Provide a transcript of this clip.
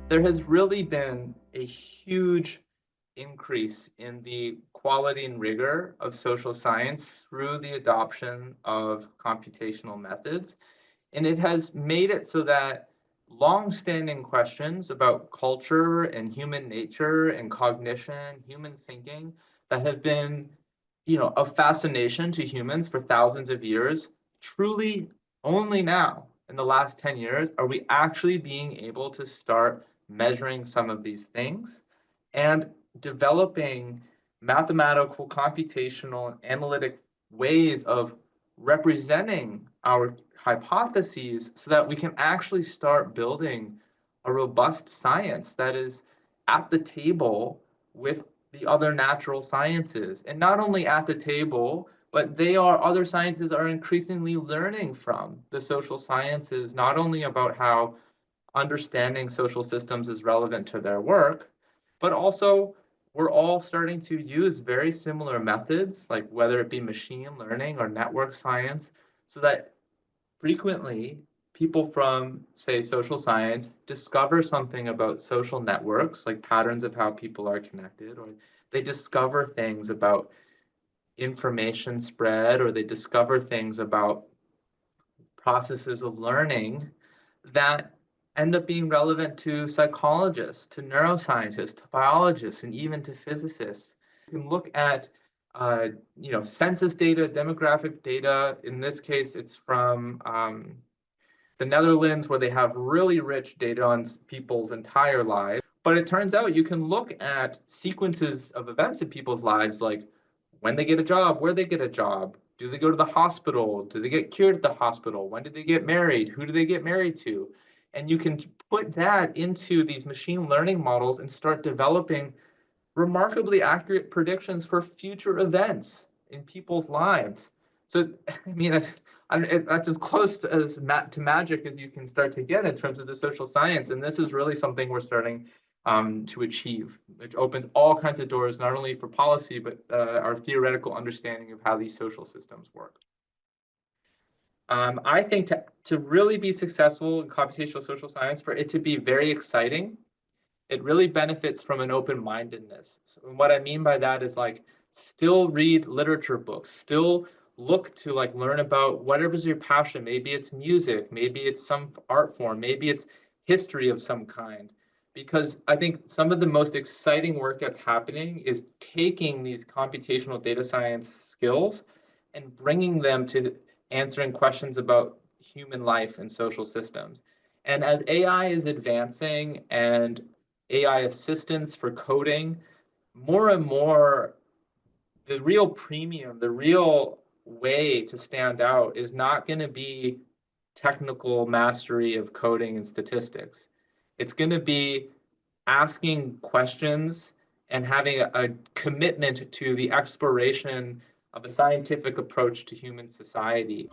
There has really been a huge increase in the quality and rigor of social science through the adoption of computational methods. And it has made it so that long-standing questions about culture and human nature and cognition, human thinking, that have been, of fascination to humans for thousands of years, truly only now, in the last 10 years, are we actually being able to start measuring some of these things and developing mathematical, computational, analytic ways of representing our hypotheses so that we can actually start building a robust science that is at the table with the other natural sciences. And not only at the table, but other sciences are increasingly learning from the social sciences, not only about how understanding social systems is relevant to their work, but also we're all starting to use very similar methods, like whether it be machine learning or network science, so that frequently people from, say, social science discover something about social networks, like patterns of how people are connected, or they discover things about information spread, or they discover things about processes of learning that end up being relevant to psychologists, to neuroscientists, to biologists, and even to physicists. You can look at census data, demographic data. In this case, it's from the Netherlands, where they have really rich data on people's entire lives. But it turns out you can look at sequences of events in people's lives, like when they get a job, where they get a job, do they go to the hospital, do they get cured at the hospital, when did they get married, who do they get married to? And you can put that into these machine learning models and start developing remarkably accurate predictions for future events in people's lives. So, I mean, that's as close to magic as you can start to get in terms of the social science. And this is really something we're starting to achieve, which opens all kinds of doors, not only for policy, but our theoretical understanding of how these social systems work. I think to really be successful in computational social science, for it to be very exciting, it really benefits from an open-mindedness. So what I mean by that is, like, still read literature books, still look to learn about whatever's your passion. Maybe it's music, maybe it's some art form, maybe it's history of some kind. Because I think some of the most exciting work that's happening is taking these computational data science skills and bringing them to answering questions about human life and social systems. And as AI is advancing and AI assistance for coding, more and more, the real premium, the real way to stand out is not going to be technical mastery of coding and statistics. It's going to be asking questions and having a commitment to the exploration of a scientific approach to human society.